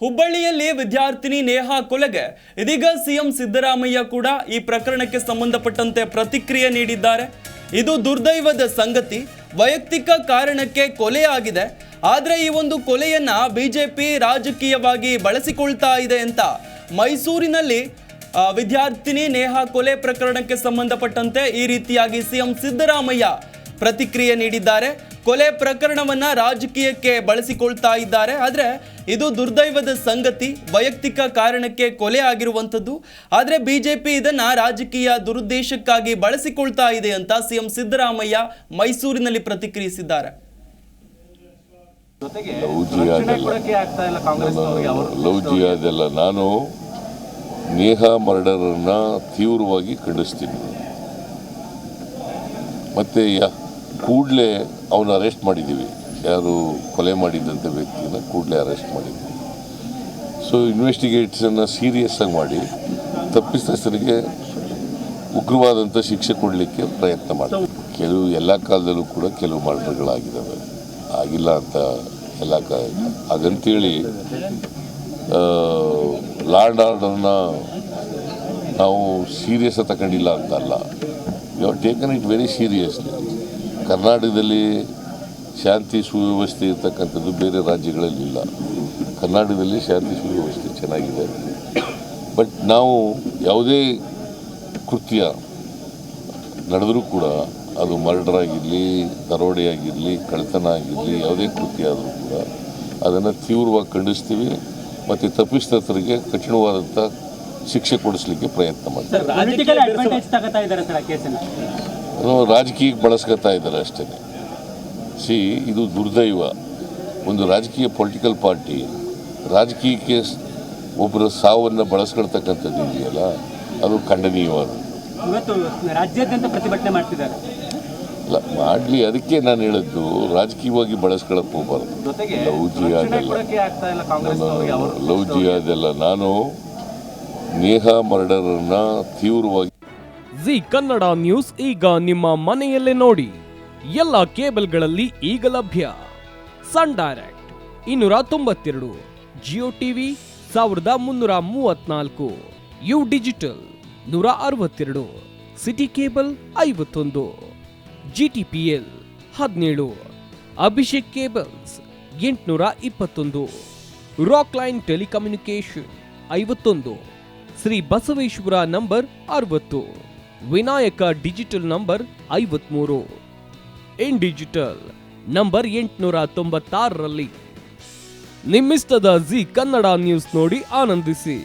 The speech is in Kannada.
ಹುಬ್ಬಳ್ಳಿಯಲ್ಲಿ ವಿದ್ಯಾರ್ಥಿನಿ ನೇಹಾ ಕೊಲೆಗೆ ಇದೀಗ ಸಿಎಂ ಸಿದ್ದರಾಮಯ್ಯ ಕೂಡ ಈ ಪ್ರಕರಣಕ್ಕೆ ಸಂಬಂಧಪಟ್ಟಂತೆ ಪ್ರತಿಕ್ರಿಯೆ ನೀಡಿದ್ದಾರೆ. ಇದು ದುರ್ದೈವದ ಸಂಗತಿ, ವೈಯಕ್ತಿಕ ಕಾರಣಕ್ಕೆ ಕೊಲೆಯಾಗಿದೆ. ಆದರೆ ಈ ಒಂದು ಕೊಲೆಯನ್ನ ಬಿಜೆಪಿ ರಾಜಕೀಯವಾಗಿ ಬಳಸಿಕೊಳ್ತಾ ಇದೆ ಅಂತ ಮೈಸೂರಿನಲ್ಲಿ ವಿದ್ಯಾರ್ಥಿನಿ ನೇಹಾ ಕೊಲೆ ಪ್ರಕರಣಕ್ಕೆ ಸಂಬಂಧಪಟ್ಟಂತೆ ಈ ರೀತಿಯಾಗಿ ಸಿಎಂ ಸಿದ್ದರಾಮಯ್ಯ ಪ್ರತಿಕ್ರಿಯೆ ನೀಡಿದ್ದಾರೆ. ಕೊಲೆ ಪ್ರಕರಣವನ್ನ ರಾಜಕೀಯಕ್ಕೆ ಬಳಸಿಕೊಳ್ತಾ ಇದ್ದಾರೆ. ಆದರೆ ಇದು ದುರ್ದೈವದ ಸಂಗತಿ, ವೈಯಕ್ತಿಕ ಕಾರಣಕ್ಕೆ ಕೊಲೆ ಆಗಿರುವಂಥದ್ದು. ಆದರೆ ಬಿಜೆಪಿ ಇದನ್ನ ರಾಜಕೀಯ ದುರುದ್ದೇಶಕ್ಕಾಗಿ ಬಳಸಿಕೊಳ್ತಾ ಇದೆ ಅಂತ ಸಿಎಂ ಸಿದ್ದರಾಮಯ್ಯ ಮೈಸೂರಿನಲ್ಲಿ ಪ್ರತಿಕ್ರಿಯಿಸಿದ್ದಾರೆ. ಲವ್ ಜಿಹಾದ್ ನಾನು ನೇಹಾ ಮರ್ಡರನ್ನ ತೀವ್ರವಾಗಿ ಖಂಡಿಸ್ತೀನಿ. ಮತ್ತೆ ಕೂಡಲೇ ಅವನ್ನ ಅರೆಸ್ಟ್ ಮಾಡಿದ್ದೀವಿ. ಯಾರು ಕೊಲೆ ಮಾಡಿದ್ದಂಥ ವ್ಯಕ್ತಿನ ಕೂಡಲೇ ಅರೆಸ್ಟ್ ಮಾಡಿದ್ದೀವಿ. ಸೊ ಇನ್ವೆಸ್ಟಿಗೇಟ್ಸನ್ನು ಸೀರಿಯಸ್ ಆಗಿ ಮಾಡಿ ತಪ್ಪಿತಸ್ಥರಿಗೆ ಉಗ್ರವಾದಂಥ ಶಿಕ್ಷೆ ಕೊಡಲಿಕ್ಕೆ ಪ್ರಯತ್ನ ಮಾಡ್ತೀವಿ. ಕೆಲವು ಎಲ್ಲ ಕಾಲದಲ್ಲೂ ಕೂಡ ಕೆಲವು ಮರ್ಡರ್ಗಳಾಗಿದ್ದಾವೆ, ಆಗಿಲ್ಲ ಅಂತ ಎಲ್ಲ ಹಾಗಂತೇಳಿ ಲಾ ಆ್ಯಂಡ್ ಆರ್ಡರ್ನ ನಾವು ಸೀರಿಯಸ್ ತಗೊಂಡಿಲ್ಲ ಅಂತಲ್ಲ. You have taken it very seriously. ಕರ್ನಾಟಕದಲ್ಲಿ ಶಾಂತಿ ಸುವ್ಯವಸ್ಥೆ ಇರ್ತಕ್ಕಂಥದ್ದು ಬೇರೆ ರಾಜ್ಯಗಳಲ್ಲಿ ಇಲ್ಲ. ಕರ್ನಾಟಕದಲ್ಲಿ ಶಾಂತಿ ಸುವ್ಯವಸ್ಥೆ ಚೆನ್ನಾಗಿದೆ. ಬಟ್ ನಾವು ಯಾವುದೇ ಕೃತ್ಯ ನಡೆದರೂ ಕೂಡ ಅದು ಮರ್ಡರ್ ಆಗಿರಲಿ, ದರೋಡೆ ಆಗಿರಲಿ, ಕಳ್ಳತನ ಆಗಿರಲಿ, ಯಾವುದೇ ಕೃತ್ಯ ಆದರೂ ಕೂಡ ಅದನ್ನು ತೀವ್ರವಾಗಿ ಖಂಡಿಸ್ತೀವಿ. ಮತ್ತು ತಪ್ಪಿತಸ್ಥರಿಗೆ ಕಠಿಣವಾದಂಥ ಶಿಕ್ಷೆ ಕೊಡಿಸ್ಲಿಕ್ಕೆ ಪ್ರಯತ್ನ ಮಾಡ್ತೀವಿ. ರಾಜಕೀಯಕ್ಕೆ ಬಳಸ್ಕೊತಾ ಇದ್ದಾರೆ ಅಷ್ಟೇ. ಇದು ದುರ್ದೈವ. ಒಂದು ರಾಜಕೀಯ ಪೊಲಿಟಿಕಲ್ ಪಾರ್ಟಿ ರಾಜಕೀಯಕ್ಕೆ ಒಬ್ಬರ ಸಾವನ್ನು ಬಳಸ್ಕೊಳ್ತಕ್ಕಂಥದ್ದು ಇದೆಯಲ್ಲ, ಅದು ಖಂಡನೀಯವಾದ. ರಾಜ್ಯಾದ್ಯಂತ ಪ್ರತಿಭಟನೆ ಮಾಡ್ತಿದ್ದಾರೆ. ಅಲ್ಲ, ಮಾಡಲಿ. ಅದಕ್ಕೆ ನಾನು ಹೇಳಿದ್ದು ರಾಜಕೀಯವಾಗಿ ಬಳಸ್ಕೊಳಕ್ಕೆ ಹೋಗ್ಬಾರ್ದು. ಲವ್ ಜಿಹಾದ್ ನಾನು ನೇಹಾ ಮರ್ಡರನ್ನ ತೀವ್ರವಾಗಿ. ಜಿ ಕನ್ನಡ ನ್ಯೂಸ್ ಈಗ ನಿಮ್ಮ ಮನೆಯಲ್ಲೇ ನೋಡಿ. ಎಲ್ಲ ಕೇಬಲ್ಗಳಲ್ಲಿ ಈಗ ಲಭ್ಯ. Sun direct 292, Jio TV 1334, U digital 162, city cable 51, GTPL 17, Abhishek cables 821, rock line telecommunication 51, Shri Basaveshwara number 60, Vinayaka digital number 53, in digital number 896ರಲ್ಲಿ. ನಿಮ್ಮಿಸ್ತದ ಜಿ ಕನ್ನಡ ನ್ಯೂಸ್ ನೋಡಿ ಆನಂದಿಸಿ.